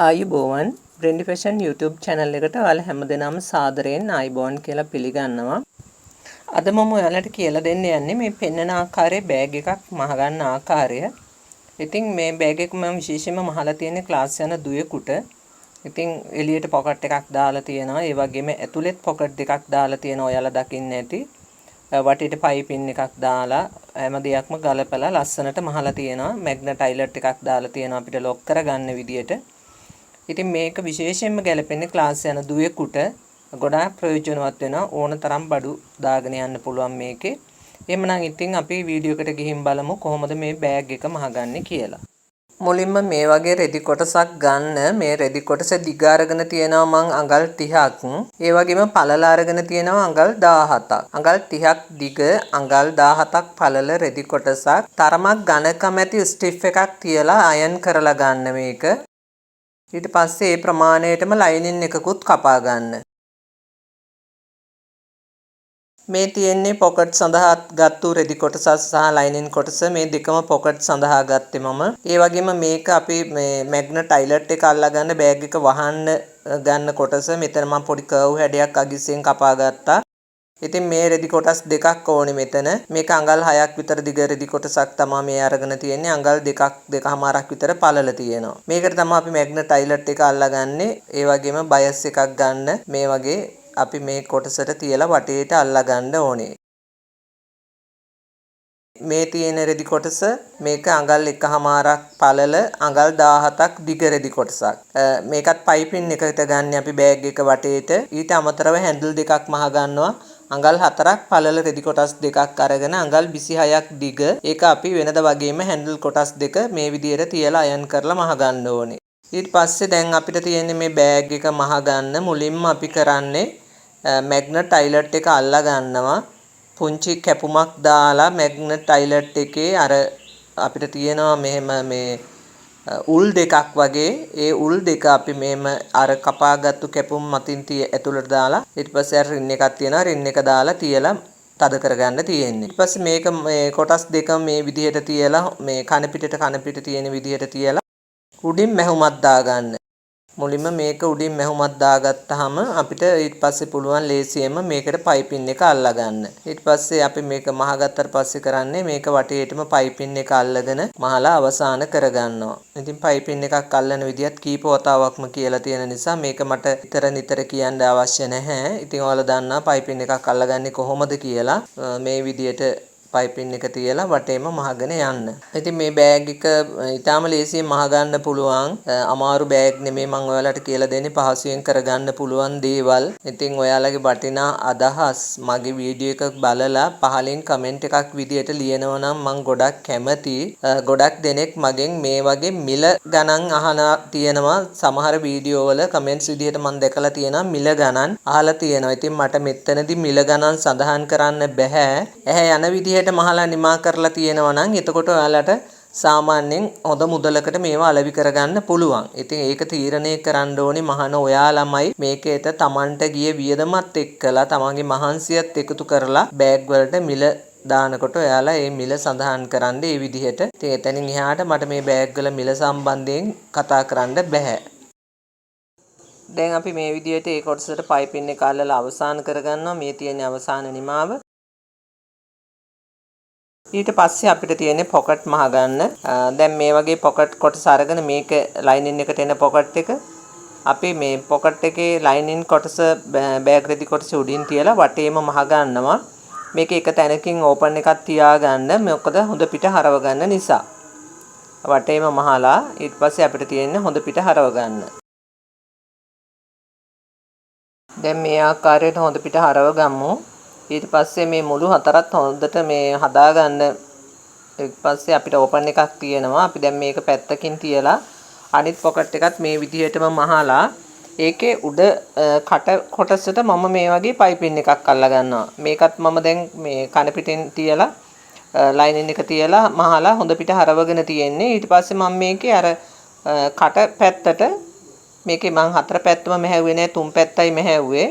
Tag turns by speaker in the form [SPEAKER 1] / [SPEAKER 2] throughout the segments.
[SPEAKER 1] ආයුබෝවන් බ්‍රෙන්ඩි fashion YouTube channel එකට ඔයාලා හැමදෙනාම සාදරයෙන් ආයුබෝවන් කියලා පිළිගන්නවා. අද මම ඔයාලට කියලා දෙන්න යන්නේ මේ පෙන්වන ආකාරයේ බෑග් එකක් මහගන්න ආකාරය. ඉතින් මේ බෑග් එක මම විශේෂයෙන්ම මහලා තියෙන්නේ ක්ලාස් යන දුවෙකුට. ඉතින් එළියට පොකට් එකක් දාලා තියෙනවා. ඒ වගේම ඇතුළෙත් පොකට් දෙකක් දාලා තියෙනවා. ඔයාලා දකින්න ඇති. වටේට පයිපින් එකක් දාලා හැම දෙයක්ම ගලපලා ලස්සනට මහලා තියෙනවා. මැග්නට් අයිලට් එකක් දාලා තියෙනවා අපිට ලොක් කරගන්න විදියට. ඉතින් මේක විශේෂයෙන්ම ගැලපෙන්නේ ක්ලාස් යන දුවෙකුට ගොඩාක් ප්‍රයෝජනවත් වෙනවා ඕන තරම් බඩු දාගෙන යන්න පුළුවන් මේකේ. එහෙමනම් ඉතින් අපි වීඩියෝ එකට ගිහින් බලමු කොහොමද මේ බෑග් එක මහගන්නේ කියලා. මුලින්ම මේ වගේ රෙදි කොටසක් ගන්න. මේ රෙදි කොටස දිග අරගෙන තියෙනවා මං අඟල් 30ක්. ඒ වගේම පළල අරගෙන තියෙනවා අඟල් 17ක්. අඟල් 30ක් දිග අඟල් 17ක් පළල රෙදි කොටසක් තරමක් ඝනකම ඇති ස්ටිෆ් එකක් තියලා අයන් කරලා ගන්න මේක. ඊට පස්සේ ඒ ප්‍රමාණයටම ලයිනින් එකකුත් කපා ගන්න. මේ තියෙන්නේ පොකට් සඳහා ගත්තු රෙදි කොටස සහ ලයිනින් කොටස මේ දෙකම පොකට් සඳහා ගත්තේ මම. ඒ වගේම මේක අපි මේ මැග්නට් අයිලට් එක අල්ලා ගන්න බෑග් එක වහන්න ගන්න කොටස මෙතන මම පොඩි කර්ව් හැඩයක් අගිස්සෙන් කපා ගත්තා. ඉතින් මේ රෙදි කොටස් දෙකක් ඕනේ මෙතන. මේක අඟල් 6ක් විතර දිග රෙදි කොටසක් තමයි මේ අරගෙන තියෙන්නේ. අඟල් 2.5ක් විතර පළල තියෙනවා. මේකට තමයි අපි මැග්නට් අයිලට් එක අල්ලගන්නේ. ඒ වගේම බයස් එකක් ගන්න මේ වගේ අපි මේ කොටසට තියලා වටේට අල්ලා ගන්න ඕනේ. මේ තියෙන රෙදි කොටස මේක අඟල් 1.5ක් පළල අඟල් 17ක් දිග රෙදි කොටසක්. මේකත් පයිපින් එකකට ගන්න අපි බෑග් එක වටේට. ඊට අමතරව හැන්ඩල් දෙකක් මහ ගන්නවා. අඟල් 4ක් පළල රෙදි කොටස් දෙකක් අරගෙන අඟල් 26ක් දිග ඒක අපි වෙනද වගේම හැන්ඩල් කොටස් දෙක මේ විදිහට තියලා අයන් කරලා මහ ගන්න ඕනේ. ඊට පස්සේ දැන් අපිට තියෙන්නේ මේ බෑග් එක මහ ගන්න මුලින්ම අපි කරන්නේ මැග්නට් අයිලට් එක අල්ලා ගන්නවා. පුංචි කැපුමක් දාලා මැග්නට් අයිලට් එකේ අර අපිට තියෙනවා මෙහෙම මේ උල් දෙකක් වගේ ඒ උල් දෙක අපි මෙහෙම අර කපාගත්තු කැපුම් මතින් ඇතුළට දාලා ඊට පස්සේ අර රින් එකක් තියෙනවා රින් එක දාලා තියලා තද කරගන්න තියෙන්නේ. ඊට පස්සේ මේක මේ කොටස් දෙක මේ විදිහට තියලා මේ කන පිට තියෙන විදිහට තියලා උඩින් මැහුමක් දාගන්න. මුලින්ම මේක උඩින් මැහුමක් දාගත්තාම අපිට ඊට පස්සේ පුළුවන් ලේසියෙන්ම මේකට පයිපින් එක අල්ලා ගන්න. ඊට පස්සේ අපි මේක මහගත්තට පස්සේ කරන්නේ මේක වටේටම පයිපින් එක අල්ලගෙන මහලා අවසන් කරගන්නවා. ඉතින් පයිපින් එකක් අල්ලන විදිහත් කීප වතාවක්ම කියලා තියෙන නිසා මේක මට නිතර කියන්න අවශ්‍ය නැහැ. ඉතින් ඔයාලා දන්නා පයිපින් එකක් අල්ලගන්නේ කොහොමද කියලා. මේ විදිහට පයිපින් එක තියලා වටේම මහගෙන යන්න. ඉතින් මේ බෑග් එක ඊටාම ලේසියෙන් මහ ගන්න පුළුවන්. අමාරු බෑග් නෙමෙයි මම ඔයාලට කියලා දෙන්නේ පහසුවෙන් කරගන්න පුළුවන් දේවල්. ඉතින් ඔයාලගේ වටිනා අදහස් මගේ වීඩියෝ එක බලලා පහලින් කමෙන්ට් එකක් විදියට ලියනවා නම් මම ගොඩක් කැමතියි. ගොඩක් දෙනෙක් මගෙන් මේ වගේ මිල ගණන් අහන තියෙනවා. සමහර වීඩියෝ වල කමෙන්ට්ස් විදියට මම දැකලා තියෙනවා මිල ගණන් අහලා තියෙනවා. ඉතින් මට මෙතනදී මිල ගණන් සඳහන් කරන්න බෑ. ඇහැ යන විදියට මහලා නිමා කරලා තියෙනවා නම් එතකොට ඔයාලට සාමාන්‍යයෙන් හොඳ මුදලකට මේවා අලෙවි කරගන්න පුළුවන්. ඉතින් ඒක තීරණය කරන්න ඕනේ මහන ඔයාලමයි. මේකේට Tamanට ගිය වියදමත් එක්කලා තමන්ගේ මහන්සියත් එකතු කරලා බෑග් වලට මිල දානකොට ඔයාලා මේ මිල සඳහන් කරන්න මේ විදිහට. ඉතින් එතනින් එහාට මට මේ බෑග් වල මිල සම්බන්ධයෙන් කතා කරන්න බෑ. දැන් අපි මේ විදිහට ඒ කොටසට පයිපින් එක අල්ලලා අවසන් කරගන්නවා. මේ තියෙන අවසාන නිමාව. ඊට පස්සේ අපිට තියෙන්නේ පොකට් මහ ගන්න. දැන් මේ වගේ පොකට් කොටස අරගෙන මේක ලයිනින් එකට එන පොකට් එක අපි මේ පොකට් එකේ ලයිනින් කොටස බෑග් රෙදි කොටස උඩින් තියලා වටේම මහ ගන්නවා. මේක එක තැනකින් ඕපන් එකක් තියාගන්න. මොකද හොඳ පිට හරව ගන්න නිසා. වටේම මහලා ඊට පස්සේ අපිට තියෙන්නේ හොඳ පිට හරව ගන්න. දැන් මේ ආකාරයට හොඳ පිට හරව ගමු. ඊට පස්සේ මේ මුළු හතරත් හොඳට මේ හදාගන්න. ඊට පස්සේ අපිට ඕපන් එකක් තියෙනවා. අපි දැන් මේක පැත්තකින් තියලා අනිත් පොකට් එකත් මේ විදිහටම මහලා ඒකේ උඩ කට කොටසට මම මේ වගේ පයිපින් එකක් අල්ලා ගන්නවා. මේකත් මම දැන් මේ කන පිටින් තියලා ලයිනින් එක තියලා මහලා හොඳ පිට හරවගෙන තියෙන්නේ. ඊට පස්සේ මම මේකේ අර කට පැත්තට මේකේ මම හතර පැත්තම මැහැව්වේ නෑ තුන් පැත්තයි මැහැව්වේ.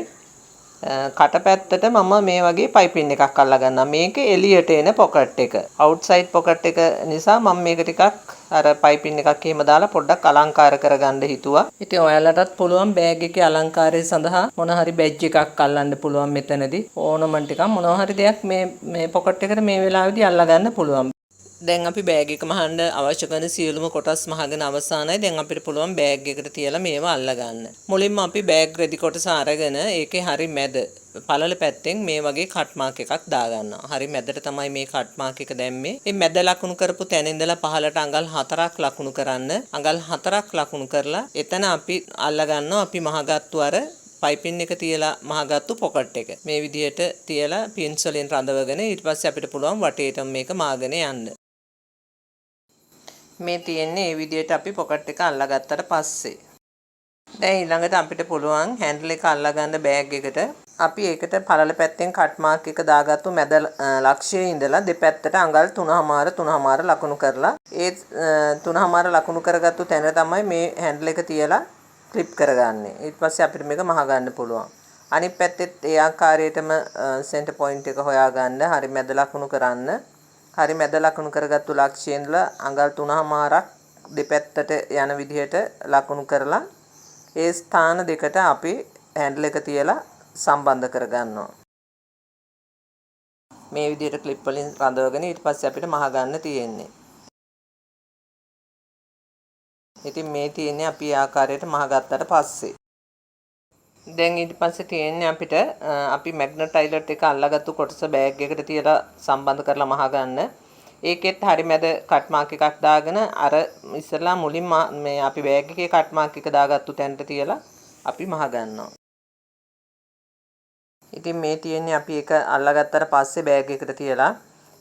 [SPEAKER 1] කට පැත්තට මම මේ වගේ පයිපින් එකක් අල්ලා ගන්නවා. මේක එළියට එන පොකට් එක. අවුට්සයිඩ් පොකට් එක නිසා මම මේක ටිකක් අර පයිපින් එකක් එහෙම දාලා පොඩ්ඩක් අලංකාර කරගන්න හිතුවා. ඉතින් ඔයාලටත් පුළුවන් බෑග් එකේ අලංකාරය සඳහා මොන හරි බැජ් එකක් අල්ලන්න පුළුවන් මෙතනදී. ඕනමන්ට් එකක් මොනවා හරි දෙයක් මේ පොකට් එකට මේ වෙලාවේදී අල්ලා ගන්න පුළුවන්. දැන් අපි බෑග් එක මහන්න අවශ්‍ය කරන සියලුම කොටස් මහගෙන අවසానයි. දැන් අපිට පුළුවන් බෑග් එකට තියලා මේවා අල්ලා ගන්න. මුලින්ම අපි බෑග් රෙදි කොටස අරගෙන ඒකේ හරි මැද පළල පැත්තෙන් මේ වගේ කට් මාක් එකක් දාගන්නවා. හරි මැදට තමයි මේ කට් මාක් එක දැම්මේ. මේ මැද ලකුණු කරපු තැන ඉඳලා පහළට අඟල් 4ක් ලකුණු කරන්න. අඟල් 4ක් ලකුණු කරලා එතන අපි අල්ලා ගන්නවා අපි මහගත්තු අර පයිපින් එක තියලා මහගත්තු පොකට් එක. මේ විදිහට තියලා පින්ස් වලින් රඳවගෙන ඊට පස්සේ අපිට පුළුවන් වටේටම මේක මාගෙන යන්න. මේ තියෙන්නේ මේ විදිහට අපි පොකට් එක අල්ලා ගත්තට පස්සේ. දැන් ඊළඟට අපිට පුළුවන් හැන්ඩල් එක අල්ලා ගන්න බෑග් එකට අපි ඒකට පළල පැත්තෙන් කට් මාක් එක දාගත්තු මැද ලක්ෂයේ ඉඳලා දෙපැත්තට අඟල් 3.5 ලකුණු කරලා ඒ 3.5 ලකුණු කරගත්තු තැන තමයි මේ හැන්ඩල් එක තියලා ක්ලිප් කරගන්නේ. ඊට පස්සේ අපිට මේක මහ ගන්න පුළුවන්. අනිත් පැත්තෙත් ඒ ආකාරයටම සෙන්ටර් පොයින්ට් එක හොයාගන්න හරි මැද ලකුණු කරන්න. හරි මැද ලකුණු කරගත්තු ලක්ෂයේ ඉඳලා අඟල් 3.5ක් දෙපැත්තට යන විදිහට ලකුණු කරලා ඒ ස්ථාන දෙකට අපි හැන්ඩල් එක තියලා සම්බන්ධ කරගන්නවා. මේ විදිහට ක්ලිප් වලින් රඳවගෙන ඊට පස්සේ අපිට මහ ගන්න තියෙන්නේ. ඉතින් මේ තියෙන්නේ අපි ආකාරයට මහ ගත්තට පස්සේ. දැන් ඊට පස්සේ තියෙන්නේ අපිට අපි මැග්නට් අයිලට් එක අල්ලාගත්තු කොටස බෑග් එකට තියලා සම්බන්ධ කරලා මහ ගන්න. ඒකෙත් හරි මැද කට් මාක් එකක් දාගෙන අර ඉස්සෙල්ලා මුලින් මේ අපි බෑග් එකේ කට් මාක් එක දාගත්තු තැනට තියලා අපි මහ ගන්නවා. ඉතින් මේ තියෙන්නේ අපි ඒක අල්ලාගත්තට පස්සේ බෑග් එකට තියලා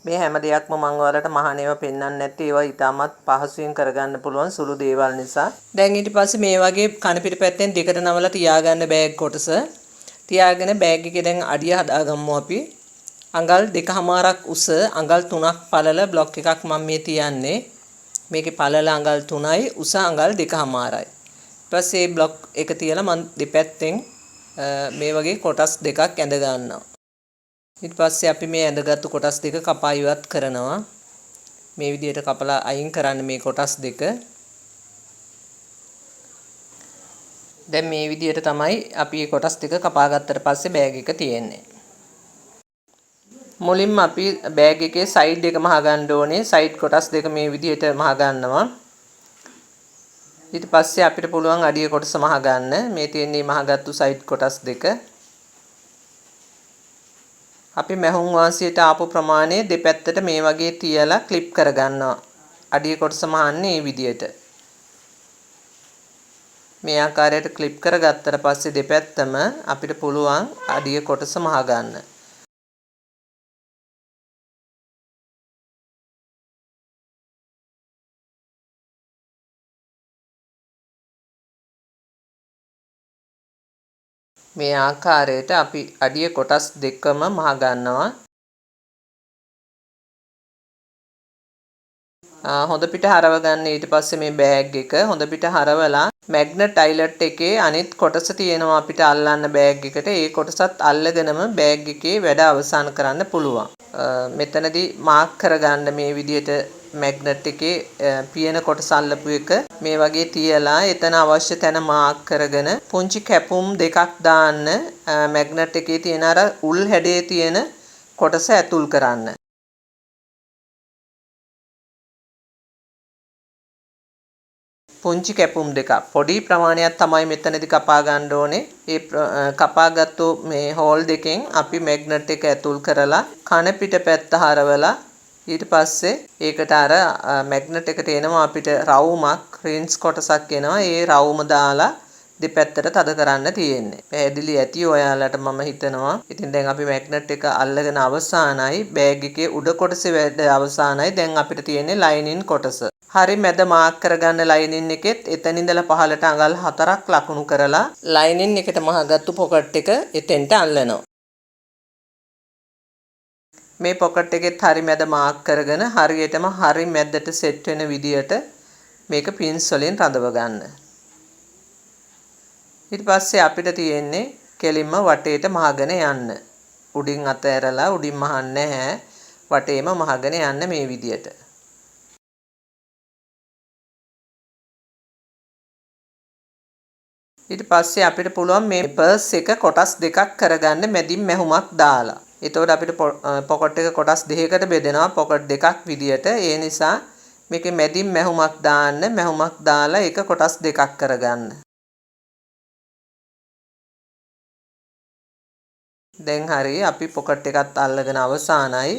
[SPEAKER 1] මේ හැම දෙයක්ම මම ඔයාලට මහණේව පෙන්වන්න නැත්තේ ඒවා ඊටමත් පහසුවෙන් කරගන්න පුළුවන් සුළු දේවල් නිසා. දැන් ඊට පස්සේ මේ වගේ කන පිට පැත්තෙන් දෙකට නවලා තියාගන්න බෑග් කොටස. තියාගෙන බෑග් එකේ දැන් අඩිය හදාගමු අපි. අඟල් 2.5ක් උස අඟල් 3ක් පළල බ්ලොක් එකක් මම මේ තියන්නේ. මේකේ පළල අඟල් 3යි උස අඟල් 2.5යි. ඊට පස්සේ බ්ලොක් එක තියලා මම දෙපැත්තෙන් මේ වගේ කොටස් දෙකක් ඇඳ ගන්නවා. ඊට පස්සේ අපි මේ ඇඳගත්තු කොටස් දෙක කපා ඉවත් කරනවා. මේ විදිහට කපලා අයින් කරන්න මේ කොටස් දෙක. දැන් මේ විදිහට තමයි අපි මේ කොටස් දෙක කපා ගත්තට පස්සේ බෑග් එක තියෙන්නේ. මුලින්ම අපි බෑග් එකේ සයිඩ් එක මහ ගන්න ඕනේ. සයිඩ් කොටස් දෙක මේ විදිහට මහ ගන්නවා. ඊට පස්සේ අපිට පුළුවන් අඩිය කොටස මහ ගන්න. මේ තියෙන්නේ මහගත්තු සයිඩ් කොටස් දෙක. අපි මැහුම් වාසියට ආපු ප්‍රමාණය දෙපැත්තට මේ වගේ තියලා ක්ලිප් කරගන්නවා. අඩිය කොටස මහන්නේ මේ විදිහට. මේ ආකාරයට ක්ලිප් කරගත්තට පස්සේ දෙපැත්තම අපිට පුළුවන් අඩිය කොටස මහ ගන්න. මේ ආකාරයට අපි අඩිය කොටස් දෙකම මහ ගන්නවා. හොඳ පිට හරව ගන්න. ඊට පස්සේ මේ බෑග් එක හොඳ පිට හරවලා මැග්නට් අයිලට් එකේ අනිත් කොටස තියෙනවා අපිට අල්ලන්න බෑග් එකට. ඒ කොටසත් අල්ලගෙනම බෑග් එකේ වැඩ අවසන් කරන්න පුළුවන්. මෙතනදී මාක් කරගන්න මේ විදිහට මැග්නට් එකේ පියන කොටස අල්ලපු එක මේ වගේ තියලා එතන අවශ්‍ය තැන මාක් කරගෙන පුංචි කැපුම් දෙකක් දාන්න මැග්නට් එකේ තියෙන අර උල් හැඩයේ තියෙන කොටස ඇතුල් කරන්න. පුංචි කැපුම් දෙකක් පොඩි ප්‍රමාණයක් තමයි මෙතනදී කපා ගන්න ඕනේ. ඒ කපාගත්තු මේ හෝල් දෙකෙන් අපි මැග්නට් එක ඇතුල් කරලා කන පිට පැත්ත හරවලා ඊට පස්සේ ඒකට අර මැග්නට් එකට එනවා අපිට රවුමක් රින්ස් කොටසක් එනවා. ඒ රවුම දාලා දෙපැත්තට තද කරන්න තියෙන්නේ. පැහැදිලි ඇති ඔයාලට මම හිතනවා. ඉතින් දැන් අපි මැග්නට් එක අල්ලගෙන අවසానයි. බෑග් එකේ උඩ කොටසේ වැඩ අවසానයි. දැන් අපිට තියෙන්නේ ලයිනින් කොටස. හරි මැද මාක් කරගන්න ලයිනින් එකෙත් එතන ඉඳලා පහළට අඟල් 4ක් ලකුණු කරලා ලයිනින් එකට මහගත්තු පොකට් එක එතෙන්ට අල්ලනවා. මේ පොකට් එකෙත් හරි මැද මාක් කරගෙන හරියටම හරි මැදට සෙට් වෙන විදියට මේක පින්ස් වලින් රඳව ගන්න. ඊට පස්සේ අපිට තියෙන්නේ කෙලින්ම වටේට මහගෙන යන්න. උඩින් අතෑරලා උඩින් මහන්නේ නැහැ. වටේම මහගෙන යන්න මේ විදියට. ඊට පස්සේ අපිට පුළුවන් මේ පර්ස් එක කොටස් දෙකක් කරගන්න මැදින් මැහුමක් දාලා. එතකොට අපිට පොකට් එක කොටස් දෙකකට බෙදෙනවා පොකට් දෙකක් විදියට. ඒ නිසා මේකේ මැදින් මැහුමක් දාන්න. මැහුමක් දාලා ඒක කොටස් දෙකක් කරගන්න. දැන් හරි අපි පොකට් එකත් අල්ලගෙන අවසానයි.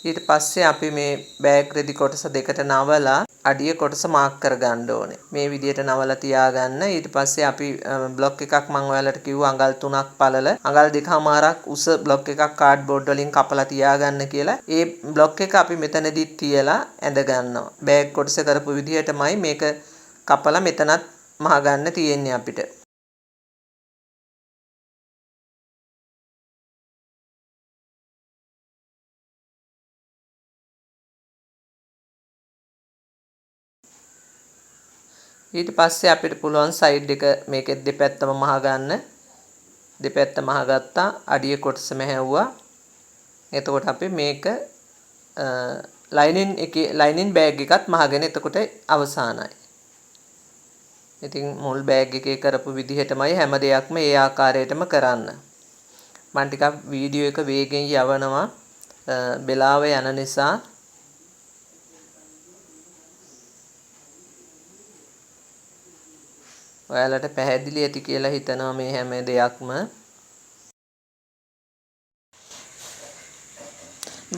[SPEAKER 1] ඊට පස්සේ අපි මේ බෑග් රෙදි කොටස දෙකට නවලා අඩිය කොටස මාක් කරගන්න ඕනේ. මේ විදියට නවලා තියාගන්න. ඊට පස්සේ අපි බ්ලොක් එකක් මම ඔයාලට කිව්වා අඟල් 3ක් පළල අඟල් 2කමාරක් උස බ්ලොක් එකක් කාඩ්බෝඩ් වලින් කපලා තියාගන්න කියලා. ඒ බ්ලොක් එක අපි මෙතනදිත් තියලා ඇඳ ගන්නවා. බෑග් කොටස කරපු විදියටමයි මේක කපලා මෙතනත් මහ ගන්න තියෙන්නේ අපිට. ඊට පස්සේ අපිට පුළුවන් සයිඩ් එක මේකෙත් දෙපැත්තම මහ ගන්න. දෙපැත්ත මහ ගත්තා. අඩිය කොටස මැහැව්වා. එතකොට අපි මේක ලයිනින් බෑග් එකත් මහගෙන එතකොට අවසానයි. ඉතින් මුල් බෑග් එකේ කරපු විදිහටමයි හැම දෙයක්ම ඒ ආකාරයටම කරන්න. මම ටිකක් වීඩියෝ එක වේගෙන් යවනවා. වෙලාව යන නිසා ඔයාලට පැහැදිලි ඇති කියලා හිතනවා මේ හැම දෙයක්ම.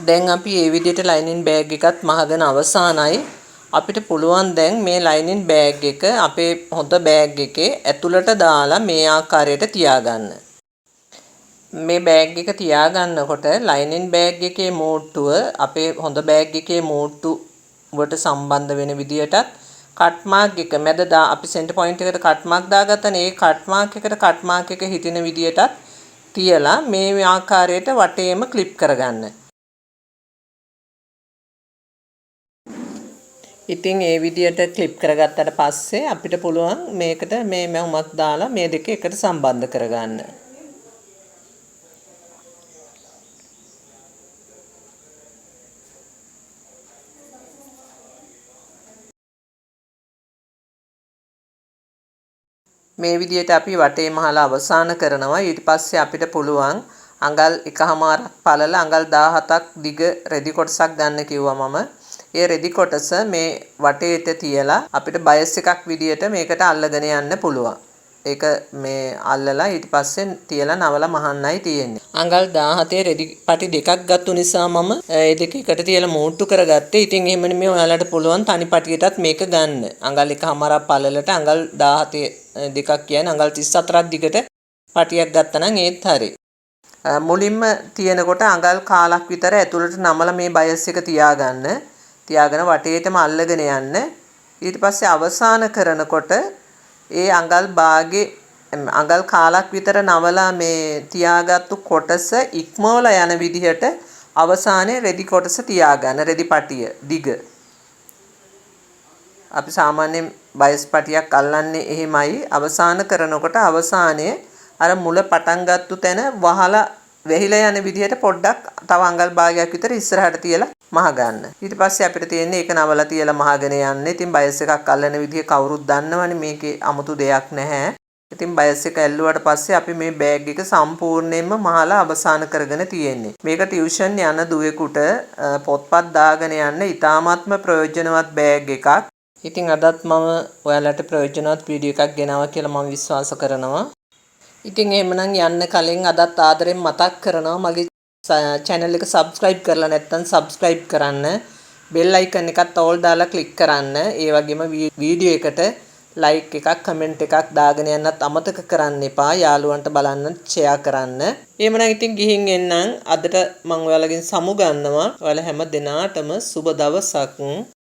[SPEAKER 1] දැන් අපි මේ විදිහට ලයිනින් බෑග් එකත් මහගෙන අවසానයි. අපිට පුළුවන් දැන් මේ ලයිනින් බෑග් එක අපේ හොඳ බෑග් එකේ ඇතුළට දාලා මේ ආකාරයට තියාගන්න. මේ බෑග් එක තියාගන්නකොට ලයිනින් බෑග් එකේ මෝට්ටුව අපේ හොඳ බෑග් එකේ මෝට්ටුවට සම්බන්ධ වෙන විදිහටත් කට් මාක් එක මැද අපි සෙන්ටර් පොයින්ට් එකට කට් මාක් දාගත්තනේ ඒ කට් මාක් එකට කට් මාක් එක හිටින විදිහටත් තියලා මේ ආකාරයට වටේම ක්ලිප් කරගන්න. ඉතින් ඒ විදිහට ක්ලිප් කරගත්තට පස්සේ අපිට පුළුවන් මේකට මේ මැහුමක් දාලා මේ දෙක එකට සම්බන්ධ කරගන්න. මේ විදිහට අපි වටේ මහලා අවසන් කරනවා. ඊට පස්සේ අපිට පුළුවන් අඟල් 1කමාරක් පළල අඟල් 17ක් දිග රෙදි කොටසක් ගන්න කිව්වා මම. ඒ රෙදි කොටස මේ වටේට තියලා අපිට බයස් එකක් විදියට මේකට අල්ලගෙන යන්න පුළුවන්. ඒක මේ අල්ලලා ඊට පස්සේ තියලා නවලා මහන්නයි තියෙන්නේ. අඟල් 17 රෙදි පටි දෙකක් ගත්තු නිසා මම ඒ දෙක එකට තියලා මූට්ටු කරගත්තේ. ඉතින් එහෙම නෙමෙයි ඔයාලට පුළුවන් තනි පටියටත් මේක ගන්න. අඟල් 1කමාරක් පළලට අඟල් 17 දෙකක් කියන්නේ අඟල් 34ක් දිගට පටියක් ගත්තා නම් ඒත් හරි. මුලින්ම තියෙනකොට අඟල් කාලක් විතර ඇතුළට නමලා මේ බයස් එක තියාගන්න. තියාගෙන වටේටම අල්ලගෙන යන්න. ඊට පස්සේ අවසාන කරනකොට ඒ අඟල් භාගේ අඟල් කාලක් විතර නවලා මේ තියාගත්තු කොටස ඉක්මවලා යන විදිහට අවසානයේ රෙදි කොටස තියාගන්න. රෙදි පටිය දිග. අපි සාමාන්‍යයෙන් බයස් පටියක් අල්ලන්නේ එහෙමයි. අවසාන කරනකොට අවසානයේ අර මුල පටන් ගත්තු තැන වහලා වෙහිලා යන විදිහට පොඩ්ඩක් තව අඟල් භාගයක් විතර ඉස්සරහට තියලා මහ ගන්න. ඊට පස්සේ අපිට තියෙන්නේ ඒක නවලා තියලා මහගෙන යන්න. ඉතින් බයස් එකක් අල්ලන විදිහ කවුරුත් දන්නවනේ මේකේ 아무තු දෙයක් නැහැ. ඉතින් බයස් එක ඇල්ලුවාට පස්සේ අපි මේ බෑග් එක සම්පූර්ණයෙන්ම මහලා අවසන් කරගෙන තියෙන්නේ. මේක ටියුෂන් යන දුවෙකුට පොත්පත් දාගෙන යන්න ඉතාමත්ම ප්‍රයෝජනවත් බෑග් එකක්. ඉතින් අදත් මම ඔයාලට ප්‍රයෝජනවත් වීඩියෝ එකක් ගෙනාවා කියලා මම විශ්වාස කරනවා. ඉතින් එහෙමනම් යන්න කලින් අදත් ආදරෙන් මතක් කරනවා මගේ channel එක subscribe කරලා නැත්නම් subscribe කරන්න. bell icon එකත් all දාලා click කරන්න. ඒ වගේම වීඩියෝ එකට like එකක් comment එකක් දාගෙන යන්නත් අමතක කරන්න එපා. යාළුවන්ට බලන්න share කරන්න. එහෙමනම් ඉතින් ගිහින් එන්නම්. අදට මම ඔයාලගෙන් සමු ගන්නවා. ඔයාලා හැම දිනාටම සුබ දවසක්.